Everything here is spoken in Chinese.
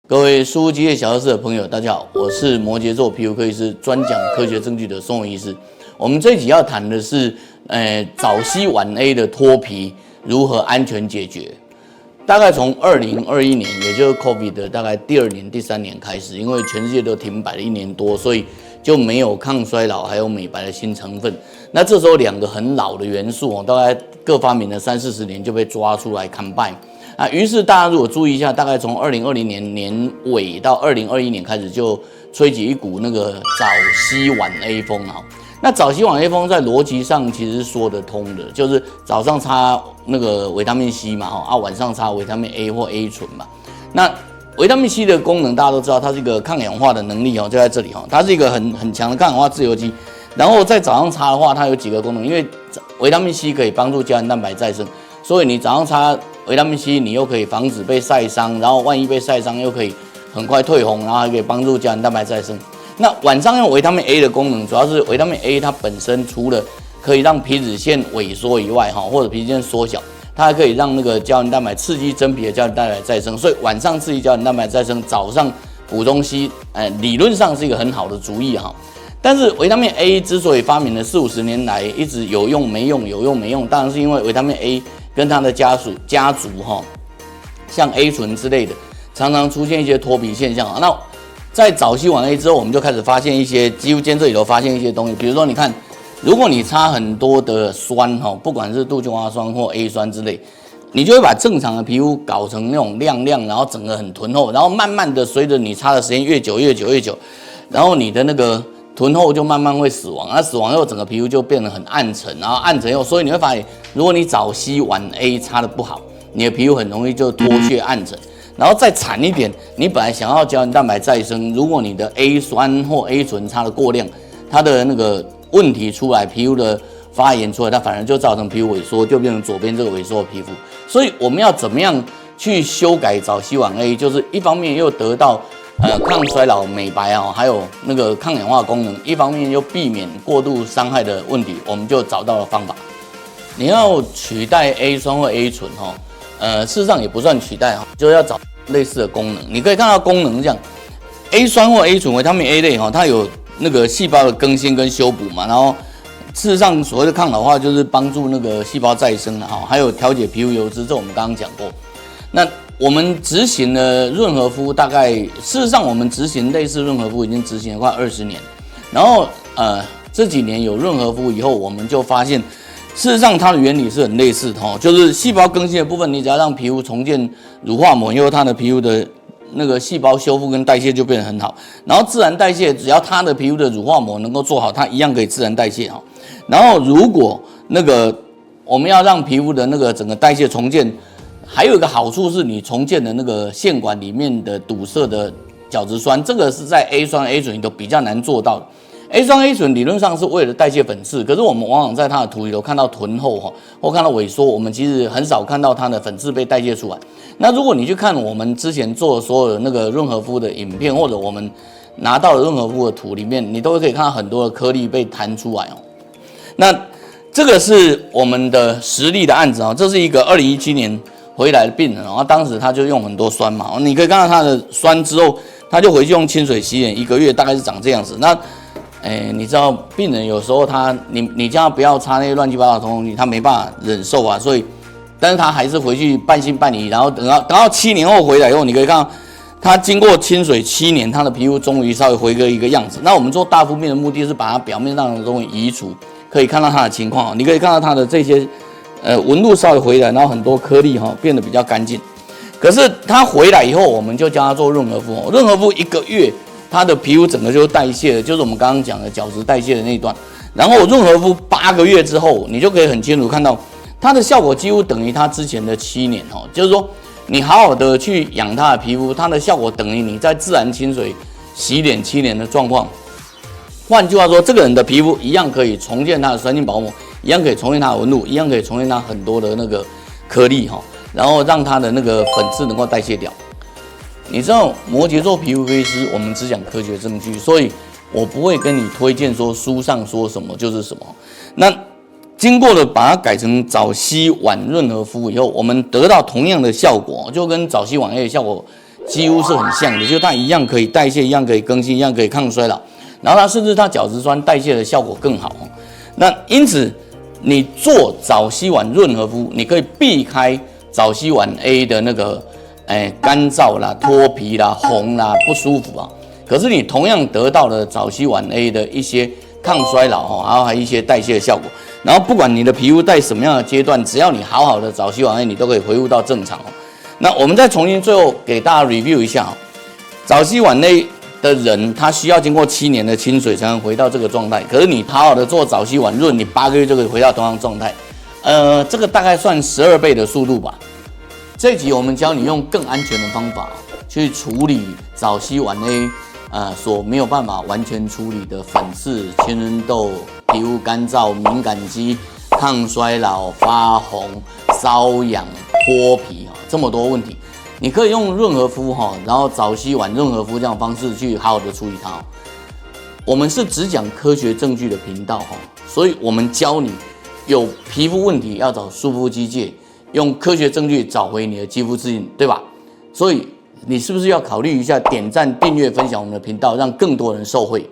各位书机械小教室的朋友，大家好，我是摩羯座皮肤科医师，专讲科学证据的宋医师。我们这一集要谈的是，早 C 晚 A 的脱皮如何安全解决。大概从2021年，也就是 COVID 的大概第2年、第3年开始，因为全世界都停摆了1年多，所以就没有抗衰老还有美白的新成分。那这时候2个很老的元素大概各发明了30-40年就被抓出来 combine。于是大家如果注意一下，大概从2020年年尾到2021年开始，就吹起一股那个早 C 晚 A 风啊。那早 C 晚 A 风在逻辑上其实是说得通的，就是早上擦那个维他命 C 嘛，晚上擦维他命 A 或 A 醇嘛。那维他命 C 的功能大家都知道，它是一个抗氧化的能力就在这里它是一个很强的抗氧化自由基。然后在早上擦的话，它有几个功能，因为维他命 C 可以帮助胶原蛋白再生，所以你早上擦维他命 C， 你又可以防止被晒伤，然后万一被晒伤又可以很快退红，然后还可以帮助胶原蛋白再生。那晚上用维他命 A 的功能，主要是维他命 A 它本身除了可以让皮脂腺萎缩以外，或者皮脂腺缩小，它还可以让那个胶原蛋白刺激真皮的胶原蛋白再生。所以晚上刺激胶原蛋白再生，早上补充 C， 理论上是一个很好的主意但是维他命 A 之所以发明了40-50年来一直有用没用，有用没用，当然是因为维他命 A 跟它的家族像 A 醇之类的，常常出现一些脱皮现象那在早 C 晚 A 之后，我们就开始发现一些肌肤间这里头发现一些东西，比如说你看，如果你擦很多的酸不管是杜鹃花酸或 A 酸之类，你就会把正常的皮肤搞成那种亮亮，然后整个很浑厚，然后慢慢的随着你擦的时间越久，然后你的那个臀厚就慢慢会死亡，那死亡后整个皮肤就变得很暗沉，然后暗沉后，所以你会发现，如果你早 C 晚 A 擦的不好，你的皮肤很容易就脱屑暗沉。然后再惨一点，你本来想要胶原蛋白再生，如果你的 A 酸或 A 醇擦的过量，它的那个问题出来，皮肤的发炎出来，它反而就造成皮肤萎缩，就变成左边这个萎缩的皮肤。所以我们要怎么样去修改早 C 晚 A， 就是一方面又得到抗衰老、美白还有那个抗氧化功能，一方面又避免过度伤害的问题，我们就找到了方法。你要取代 A 酸或 A 醇事实上也不算取代就是要找类似的功能。你可以看到功能这样 ，A 酸或 A 醇、维他命 A 类它有那个细胞的更新跟修补嘛，然后事实上所谓的抗老化就是帮助那个细胞再生还有调节皮肤油脂，这我们刚刚讲过。那我们执行了润和肤，大概事实上我们执行类似润和肤已经执行了快20年，然后这几年有润和肤以后，我们就发现事实上它的原理是很类似的就是细胞更新的部分，你只要让皮肤重建乳化膜以后，它的皮肤的那个细胞修复跟代谢就变得很好，然后自然代谢只要它的皮肤的乳化膜能够做好，它一样可以自然代谢然后如果那个我们要让皮肤的那个整个代谢重建，还有一个好处是你重建的那个腺管里面的堵塞的角质酸，这个是在 A 酸 A 醇里头比较难做到的。A 酸 A 醇理论上是为了代谢粉刺，可是我们往往在它的图里头看到臀厚或看到萎缩，我们其实很少看到它的粉刺被代谢出来。那如果你去看我们之前做的所有的那个润和肤的影片，或者我们拿到的润和肤的图里面，你都可以看到很多的颗粒被弹出来那这个是我们的实例的案子这是一个2017年回来的病人当时他就用很多酸嘛你可以看到他的酸之后，他就回去用清水洗脸1个月，大概是长这样子。那你知道病人有时候你叫他不要擦那些乱七八糟的东西，他没办法忍受所以，但是他还是回去半信半疑，然后等到7年后回来以后，你可以看到他经过清水7年，他的皮肤终于稍微回归一个样子。那我们做大肤面的目的是把它表面上的东西移除，可以看到他的情况你可以看到他的这些纹路稍微回来，然后很多颗粒变得比较干净。可是他回来以后，我们就教他做润和肤润和肤1个月。它的皮肤整个就代谢了，就是我们刚刚讲的角质代谢的那一段。然后润和肤8个月之后，你就可以很清楚看到它的效果几乎等于它之前的7年就是说你好好的去养它的皮肤，它的效果等于你在自然清水洗脸7年的状况。换句话说，这个人的皮肤一样可以重建它的酸性保护膜，一样可以重建它的纹路，一样可以重建它很多的那个颗粒然后让它的那个粉刺能够代谢掉。你知道摩羯座皮肤科医师，我们只讲科学证据，所以我不会跟你推荐说书上说什么就是什么。那经过了把它改成早 C 晚润和肤以后，我们得到同样的效果，就跟早 C 晚 A 的效果几乎是很像的，就它一样可以代谢，一样可以更新，一样可以抗衰老，然后它甚至它角质酸代谢的效果更好。那因此你做早烯丸润和肤，你可以避开早烯丸 A 的那个干燥啦、脱皮啦、红啦、不舒服啊。可是你同样得到了早烯丸 A 的一些抗衰老然后还有一些代谢的效果。然后不管你的皮肤在什么样的阶段，只要你好好的早烯丸 A， 你都可以恢复到正常。那我们再重新最后给大家 review 一下早烯丸 A 的人，他需要经过7年的清水才能回到这个状态。可是你好好的做早烯丸润，你8个月就可以回到同样状态。这个大概算12倍的速度吧。这一集我们教你用更安全的方法去处理早烯丸 A。所没有办法完全处理的粉刺、青春痘、皮肤干燥、敏感肌、抗衰老、发红、瘙痒、脱皮这么多问题，你可以用润和肤然后早烯丸润和肤这样的方式去好好的处理它。我们是只讲科学证据的频道所以我们教你有皮肤问题要找舒肤机械，用科学证据找回你的肌肤自信，对吧？所以你是不是要考虑一下点赞、订阅、分享我们的频道，让更多人受惠？